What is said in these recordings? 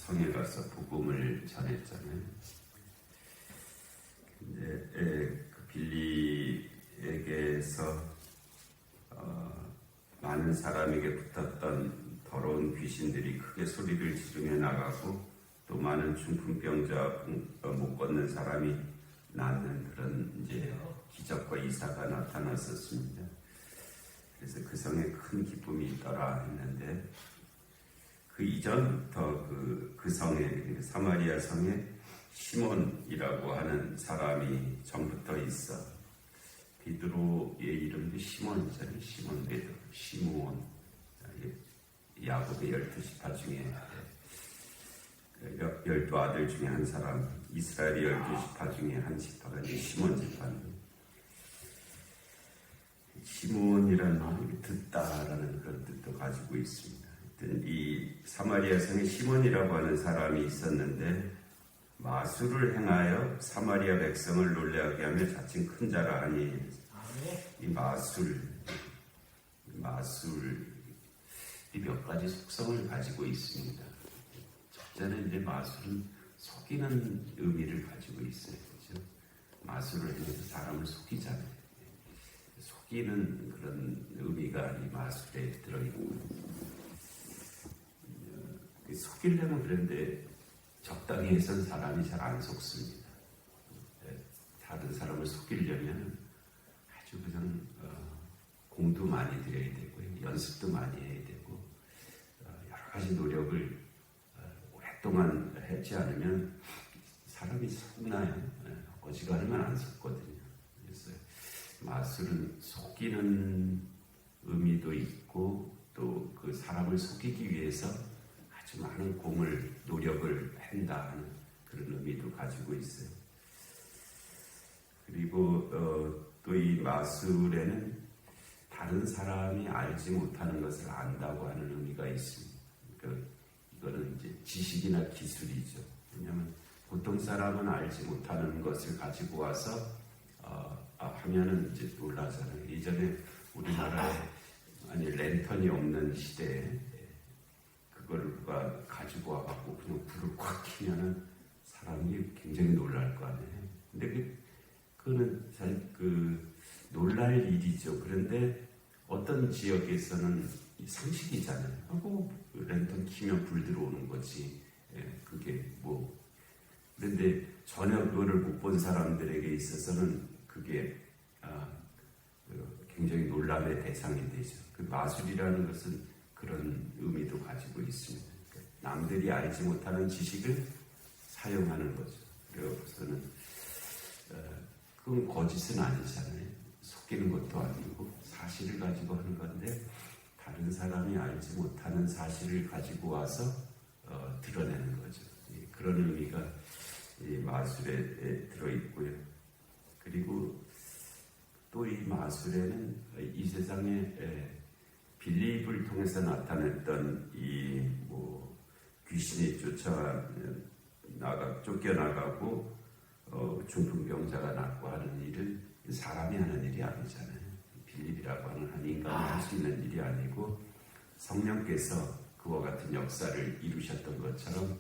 성에 가서 복음을 전했잖아요. 근데 그 빌리에게서 많은 사람에게 붙었던 더러운 귀신들이 크게 소리를 지르며 나가고 또 많은 중풍병자 못 걷는 사람이 낫는 그런 이제 기적과 이사가 나타났었습니다. 그래서 그 성에 큰 기쁨이 있더라 했는데 그 이전부터 그 성에 사마리아 성에 시몬이라고 하는 사람이 전부터 있어. 베드로의 이름도 시몬이잖아요. 시몬 베드로, 시므온. 야곱의 12지파 중에 12아들 중에 한 사람, 이스라엘의 12지파 중에 한 지파가 이제 시몬 지파입니다. 시몬이라는 말이 듣다라는 그런 뜻도 가지고 있습니다. 이 사마리아 성에 시몬이라고 하는 사람이 있었는데 마술을 행하여 사마리아 백성을 놀라게 하며 자칭 큰 자라 하니 이 마술이 몇 가지 속성을 가지고 있습니다. 첫째는 이제 마술은 속이는 의미를 가지고 있어요. 그렇죠? 마술을 해서 사람을 속이잖아요. 속이는 그런 의미가 이 마술에 들어있고 속이려면 그런데 적당히 해선 사람이 잘 안 속습니다. 다른 사람을 속이려면 아주 그냥 공도 많이 들여야 되고요. 연습도 많이 해야 되고 여러 가지 노력을 오랫동안 하지 않으면 사람이 속나요. 어지간하면 안 속거든요. 그래서 마술은 속이는 의미도 있고 또 그 사람을 속이기 위해서 아주 많은 노력을 한다 하는 그런 의미도 가지고 있어요. 그리고 또 이 마술에는 다른 사람이 알지 못하는 것을 안다고 하는 의미가 있습니다. 그러니까 이거는 이제 지식이나 기술이죠. 왜냐하면 보통 사람은 알지 못하는 것을 가지고 와서 하면은 이제 놀라잖아요. 예전에 우리나라에 랜턴이 없는 시대에 그걸 누가 가지고 와갖고 그냥 불을 꽉 켜면은 사람이 굉장히 놀랄 거 아니에요. 근데 그거는 사실 놀랄 일이죠. 그런데 어떤 지역에서는 상식이잖아요. 하고 랜턴 켜면 불 들어오는 거지. 그게 뭐. 그런데 전혀 그거를 못 본 사람들에게 있어서는 그게 굉장히 논란의 대상이 되죠. 그 마술이라는 것은 그런 의미도 가지고 있습니다. 남들이 알지 못하는 지식을 사용하는 거죠. 그래서는 그건 거짓은 아니잖아요. 속이는 것도 아니고 사실을 가지고 하는 건데 다른 사람이 알지 못하는 사실을 가지고 와서 드러내는 거죠. 그런 의미가 이 마술에 들어있고요. 그리고 또 이 마술에는 이 세상에 빌립을 통해서 나타냈던 귀신이 쫓겨나가고 중풍병자가 낫고 하는 일은 사람이 하는 일이 아니잖아요. 빌립이라고 하는 한 인간이 할 수 있는 일이 아니고 성령께서 그와 같은 역사를 이루셨던 것처럼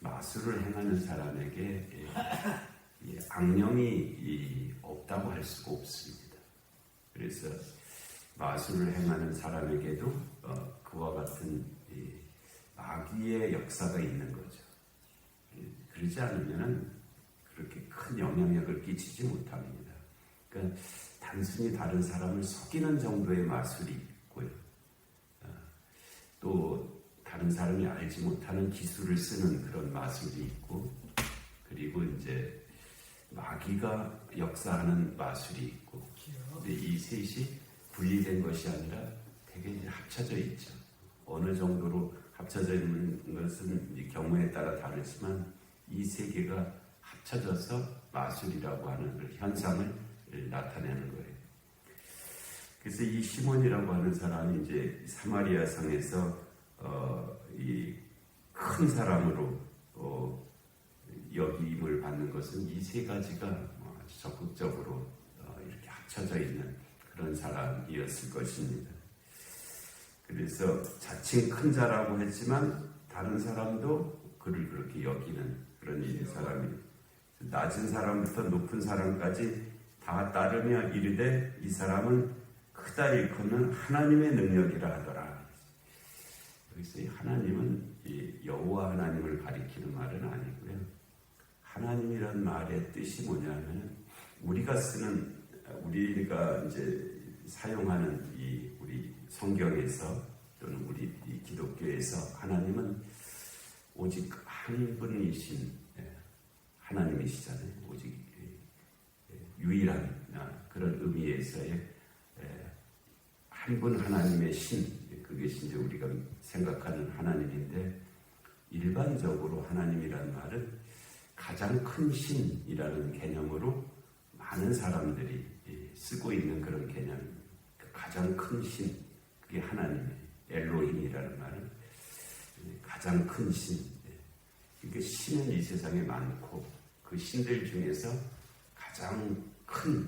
마술을 행하는 사람에게 악령이 없다고 할 수가 없습니다. 그래서 마술을 행하는 사람에게도 그와 같은 마귀의 역사가 있는 거죠. 그러지 않으면 그렇게 큰 영향력을 끼치지 못합니다. 그러니까 단순히 다른 사람을 속이는 정도의 마술이 있고요. 또 다른 사람이 알지 못하는 기술을 쓰는 그런 마술이 있고, 그리고 이제 마귀가 역사하는 마술이 있고, 근데 이 셋이 분리된 것이 아니라 되게 이제 합쳐져 있죠. 어느 정도로 합쳐져 있는 것은 경우에 따라 다르지만 이 세 개가 합쳐져서 마술이라고 하는 그 현상을 나타내는 거예요. 그래서 이 시몬이라고 하는 사람이 이제 사마리아 성에서 이 큰 사람으로 여김을 받는 것은 이 세 가지가 아주 적극적으로 이렇게 합쳐져 있는 그런 사람이었을 것입니다. 그래서 자칭 큰 자라고 했지만 다른 사람도 그를 그렇게 여기는 그런 사람이 낮은 사람부터 높은 사람까지 다 따르며 이르되 이 사람은 크다 일컫는 하나님의 능력이라 하더라. 여기서 이 하나님은 이 여호와 하나님을 가리키는 말은 아니고요. 하나님이란 말의 뜻이 뭐냐면 우리가 이제 사용하는 이 우리 성경에서 또는 우리 이 기독교에서 하나님은 오직 한 분이신 하나님이시잖아요. 오직 유일한 그런 의미에서의 한 분 하나님의 신, 그것이 이제 우리가 생각하는 하나님인데 일반적으로 하나님이란 말은 가장 큰 신이라는 개념으로 많은 사람들이 쓰고 있는 그런 개념입니다. 가장 큰 신, 그게 하나님이에요. 엘로힘이라는 말은 가장 큰 신. 그러니까 신은 이 세상에 많고 그 신들 중에서 가장 큰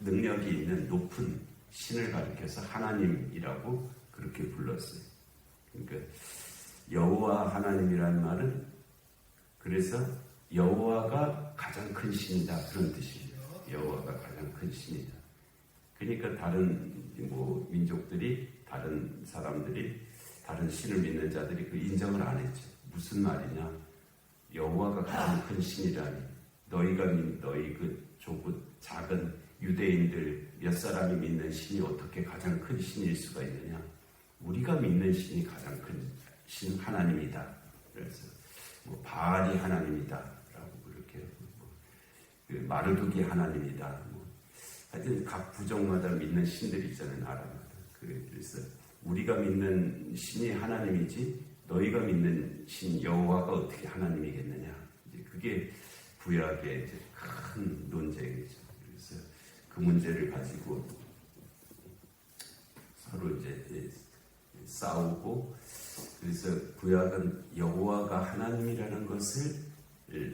능력이 있는 높은 신을 가리켜서 하나님이라고 그렇게 불렀어요. 그러니까 여호와 하나님이라는 말은 그래서 여호와가 가장 큰 신이다 그런 뜻입니다. 여호와가 가장 큰 신이다. 그러니까 다른 민족들이 다른 사람들이 다른 신을 믿는 자들이 그 인정을 안 했죠. 무슨 말이냐? 여호와가 가장 큰 신이라니 너희 그 작은 유대인들 몇 사람이 믿는 신이 어떻게 가장 큰 신일 수가 있느냐? 우리가 믿는 신이 가장 큰 신 하나님이다. 그래서 바알이 하나님이다라고 그렇게 마르두기 하나님이다. 하여튼 각 부족마다 믿는 신들이 있잖아요. 나라마다. 그래서 우리가 믿는 신이 하나님이지 너희가 믿는 신 여호와가 어떻게 하나님이겠느냐? 이제 그게 구약의 이제 큰 논쟁이죠. 그래서 그 문제를 가지고 서로 이제 싸우고 그래서 구약은 여호와가 하나님이라는 것을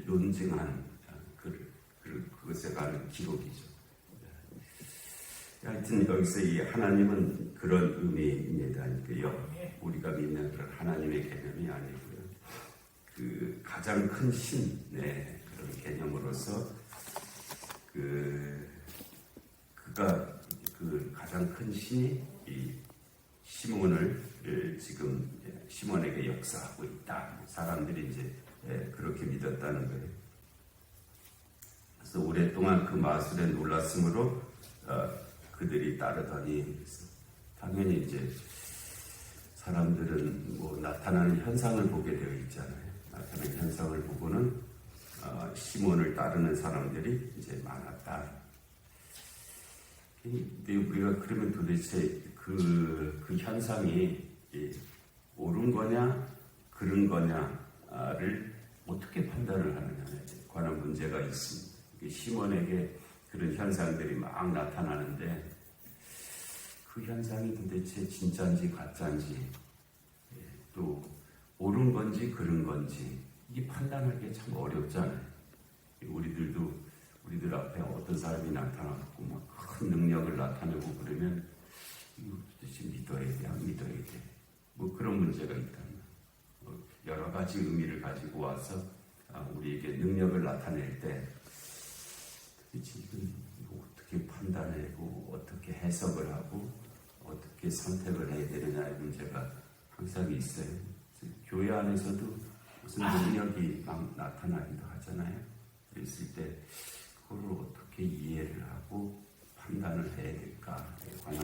논증한 그것에 관한 기록이죠. 하여튼 여기서 이 하나님은 그런 의미입니다. 우리가 믿는 그런 하나님의 개념이 아니고요. 그 가장 큰 신의 그런 개념으로서 그가 그 가장 큰 신이 이 시몬을 지금 시몬에게 역사하고 있다. 사람들이 이제 그렇게 믿었다는 거예요. 그래서 오랫동안 그 마술에 놀랐으므로 그들이 따르더니 당연히 이제 사람들은 나타나는 현상을 보게 되어 있잖아요. 나타나는 현상을 보고는 시몬을 따르는 사람들이 이제 많았다. 근데 우리가 그러면 도대체 그 현상이 옳은 거냐 그른 거냐를 어떻게 판단을 하느냐에 관한 문제가 있습니다. 시몬에게 그런 현상들이 막 나타나는데 그 현상이 도대체 진짜인지 가짜인지 또 옳은 건지 그른 건지 이게 판단하기가 참 어렵잖아요. 우리들 앞에 어떤 사람이 나타나고 막 큰 능력을 나타내고 그러면 이거 도대체 믿어야 돼, 안 믿어야 돼. 그런 문제가 있다. 여러 가지 의미를 가지고 와서 우리에게 능력을 나타낼 때 지금 어떻게 판단하고 어떻게 해석을 하고 어떻게 선택을 해야 되느냐의 문제가 항상 있어요. 교회 안에서도 무슨 능력이 막 나타나기도 하잖아요. 그랬을 때 그걸 어떻게 이해를 하고 판단을 해야 될까에 관한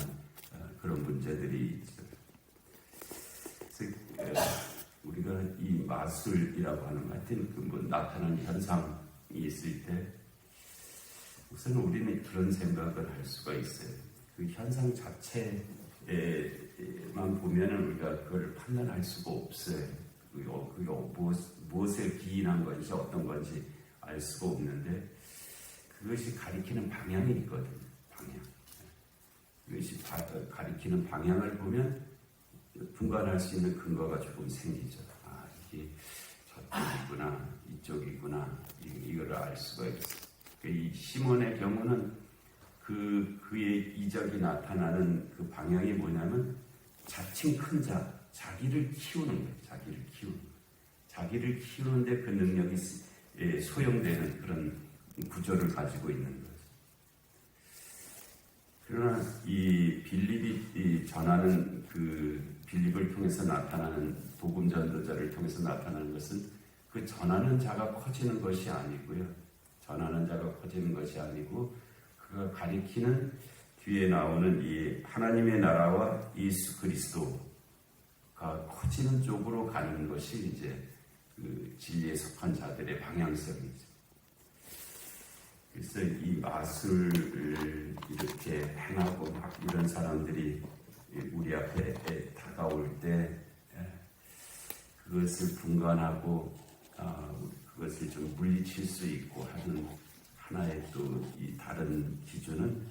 그런 문제들이 있어요. 그래서 우리가 이 마술이라고 하는 하여튼 나타나는 현상이 있을 때 우선 우리는 그런 생각을 할 수가 있어요. 그 현상 자체만 보면은 우리가 그걸 판단할 수가 없어요. 그게 무엇을 기인한 건지 어떤 건지 알 수가 없는데 그것이 가리키는 방향이 있거든요. 방향. 그것이 가리키는 방향을 보면 분간할 수 있는 근거가 조금 생기죠. 이게 저쪽이구나, 이쪽이구나, 이거를 알 수가 있어요. 이 시몬의 경우는 그의 이적이 나타나는 그 방향이 뭐냐면 자칭 큰 자, 자기를 키우는 거예요. 자기를 키우는 거예요. 자기를 키우는데 그 능력이 소용되는 그런 구조를 가지고 있는 거죠. 그러나 이 빌립이 전하는 그 빌립을 통해서 나타나는 복음 전도자를 통해서 나타나는 것은 그 전하는 자가 커지는 것이 아니고요. 전하는 자가 커지는 것이 아니고 그가 가리키는 뒤에 나오는 이 하나님의 나라와 예수 그리스도가 커지는 쪽으로 가는 것이 이제 그 진리에 속한 자들의 방향성이죠. 그래서 이 마술을 이렇게 행하고 막 이런 사람들이 우리 앞에 다가올 때 그것을 분간하고 그것을 좀 물리칠 수 있고 하는 하나의 또 이 다른 기준은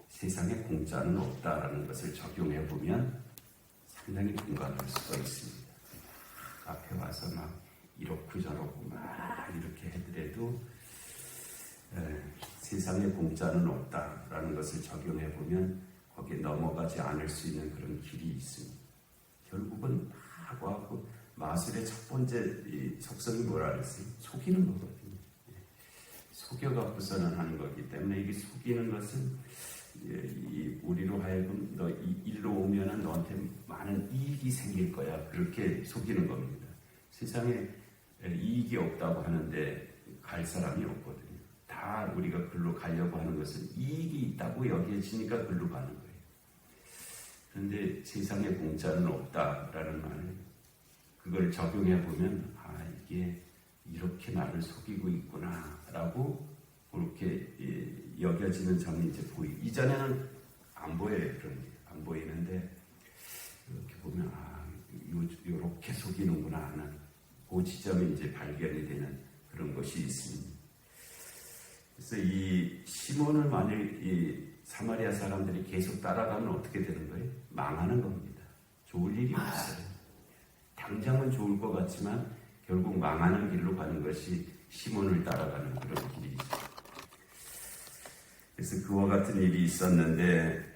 세상에 공짜는 없다라는 것을 적용해 보면 상당히 분간할 수가 있습니다. 앞에 와서 막 이렇고 저렇고 막 이렇게 해더라도 세상에 공짜는 없다라는 것을 적용해 보면 거기에 넘어가지 않을 수 있는 그런 길이 있습니다. 결국은 하고 마술의 첫 번째 속성이 뭐라 그랬어요? 속이는 거거든요. 속여갖고서는 하는 거기 때문에 이게 속이는 것은 우리로 하여금 너 일로 오면은 너한테 많은 이익이 생길 거야. 그렇게 속이는 겁니다. 세상에 이익이 없다고 하는데 갈 사람이 없거든요. 다 우리가 글로 가려고 하는 것은 이익이 있다고 여겨지니까 글로 가는 거예요. 그런데 세상에 공짜는 없다라는 말을 그걸 적용해 보면 이게 이렇게 나를 속이고 있구나라고 그렇게 여겨지는 점이 이제 이전에는 안 보여요. 그런 게 안 보이는데 이렇게 보면 이렇게 속이는구나 하는 그 지점이 이제 발견이 되는 그런 것이 있습니다. 그래서 이 시몬을 만일 이 사마리아 사람들이 계속 따라가면 어떻게 되는 거예요? 망하는 겁니다. 좋을 일이 없어요. 당장은 좋을 것 같지만 결국 망하는 길로 가는 것이 시몬을 따라가는 그런 길이죠. 그래서 그와 같은 일이 있었는데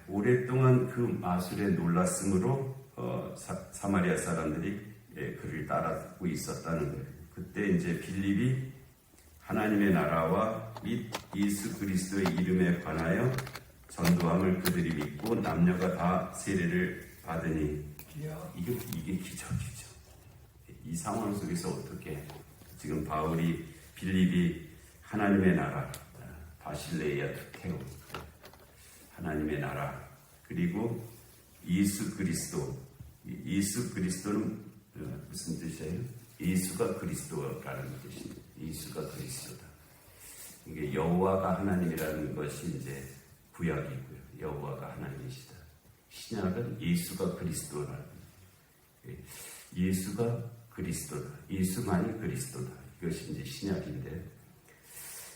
오랫동안 그 마술에 놀랐으므로 사마리아 사람들이 그를 따라고 있었다는 거예요. 그때 이제 빌립이 하나님의 나라와 및 예수 그리스도의 이름에 관하여 전도함을 그들이 믿고 남녀가 다 세례를 받으니 이게 기적이죠. 이 상황 속에서 어떻게 지금 바울이 빌립이 하나님의 나라 바실레이아 투테오 하나님의 나라 그리고 예수 그리스도는 무슨 뜻이에요? 예수가 그리스도라는 뜻입니다. 예수가 그리스도다. 이게 여호와가 하나님이라는 것이 이제 구약이고요. 여호와가 하나님이시다. 신약은 예수가 그리스도라는 예수가 그리스도다. 예수만이 그리스도다. 이것이 이제 신약인데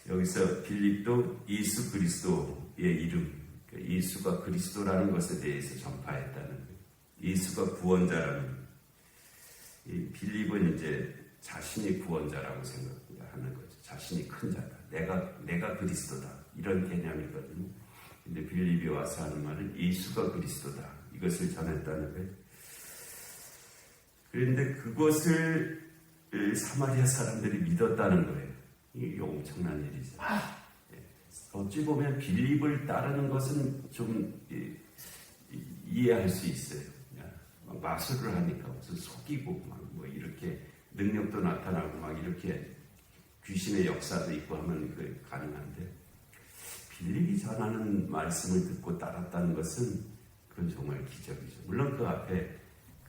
여기서 빌립도 예수 그리스도의 이름 예수가 그리스도라는 것에 대해서 전파했다는 거예요. 예수가 구원자라는 빌립은 이제 자신이 구원자라고 생각하는 거죠. 자신이 큰 자다. 내가 그리스도다. 이런 개념이거든요. 근데 빌립이 와서 하는 말은 예수가 그리스도다. 이것을 전했다는 거예요. 그런데 그것을 사마리아 사람들이 믿었다는 거예요. 이게 엄청난 일이죠. 어찌 보면 빌립을 따르는 것은 좀 이해할 수 있어요. 마술을 하니까 무슨 속이고 막 뭐 이렇게 능력도 나타나고 막 이렇게 귀신의 역사도 있고 하면 그 가능한데 빌립이 전하는 말씀을 듣고 따랐다는 것은 그건 정말 기적이죠. 물론 그 앞에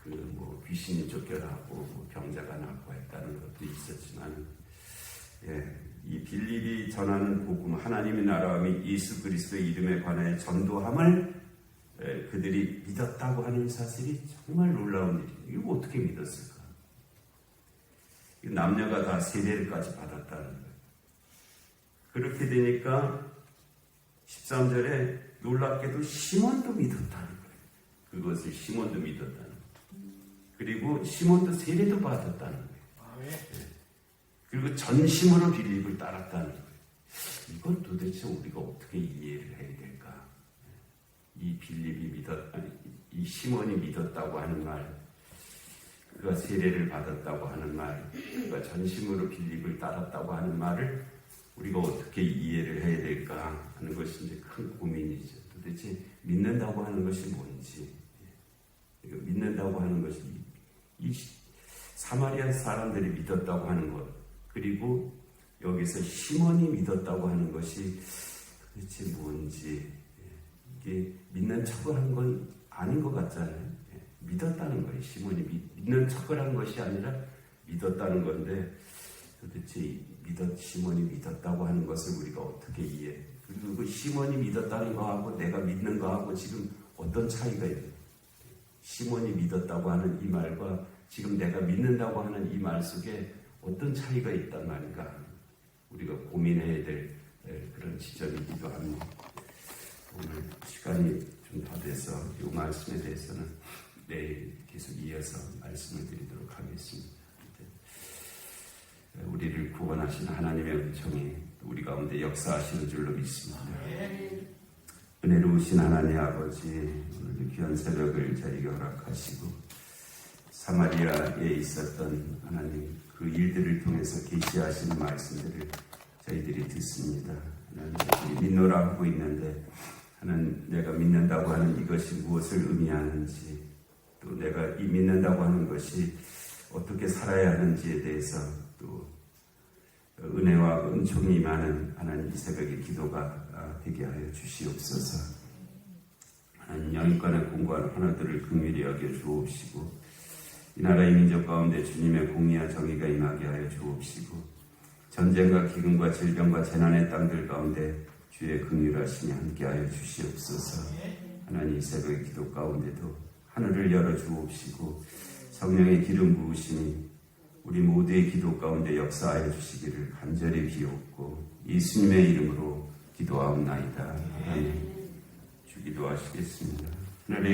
그 뭐 귀신이 쫓겨나고 뭐 병자가 낫고 했다는 것도 있었지만 이 빌립이 전하는 복음 하나님의 나라와 및 예수 그리스도의 이름에 관하여 전도함을 그들이 믿었다고 하는 사실이 정말 놀라운 일이에요. 이거 어떻게 믿었을까? 남녀가 다 세례를까지 받았다는 거예요. 그렇게 되니까 13절에 놀랍게도 시몬도 믿었다는 거예요. 그것을 시몬도 믿었다는 거예요. 그리고 시몬도 세례도 받았다는 거예요. 그리고 전심으로 빌립을 따랐다는 거예요. 이건 도대체 우리가 어떻게 이해를 해야 될까? 이 빌립이 이 시몬이 믿었다고 하는 말, 그가 세례를 받았다고 하는 말, 그가 전심으로 빌립을 따랐다고 하는 말을 우리가 어떻게 이해를 해야 될까 하는 것이 이제 큰 고민이죠. 도대체 믿는다고 하는 것이 뭔지, 믿는다고 하는 것이 이 사마리아 사람들이 믿었다고 하는 것, 그리고 여기서 시몬이 믿었다고 하는 것이 도대체 뭔지, 이게 믿는 척을 한 건 아닌 것 같잖아요. 믿었다는 거예요. 시몬이 믿는 척을 한 것이 아니라 믿었다는 건데, 도대체 시몬이 믿었다고 하는 것을 우리가 어떻게 이해해? 그리고 그 시몬이 믿었다는 거하고 내가 믿는 거하고 지금 어떤 차이가 있어요? 시몬이 믿었다고 하는 이 말과 지금 내가 믿는다고 하는 이 말 속에 어떤 차이가 있단 말인가? 우리가 고민해야 될 그런 지점이기도 합니다. 오늘 시간이 좀 더 돼서 이 말씀에 대해서는 내일 계속 이어서 말씀을 드리도록 하겠습니다. 우리를 구원하신 하나님의 은총이 우리 가운데 역사하시는 줄로 믿습니다. 은혜로우신 하나님 아버지, 오늘 귀한 새벽을 저희에게 허락하시고 사마리아에 있었던 하나님 그 일들을 통해서 계시하시는 말씀들을 저희들이 듣습니다. 하나님, 믿노라 하고 있는데 하나님, 내가 믿는다고 하는 이것이 무엇을 의미하는지, 또 내가 이 믿는다고 하는 것이 어떻게 살아야 하는지에 대해서 또 은혜와 은총이 많은 하나님 이 새벽의 기도가 되게 하여 주시옵소서. 하나님, 영육간에 공고한 하나들을 긍휼히 여겨 주옵시고 이 나라의 민족 가운데 주님의 공의와 정의가 임하게 하여 주옵시고 전쟁과 기근과 질병과 재난의 땅들 가운데 주의 긍휼하심이 함께하여 주시옵소서. 하나님, 이 새벽의 기도 가운데도 하늘을 열어 주옵시고 성령의 기름 부으심이 우리 모두의 기도 가운데 역사하여 주시기를 간절히 비옵고 예수님의 이름으로 기도하옵나이다. 아멘. 주기도하시겠습니다. 하늘의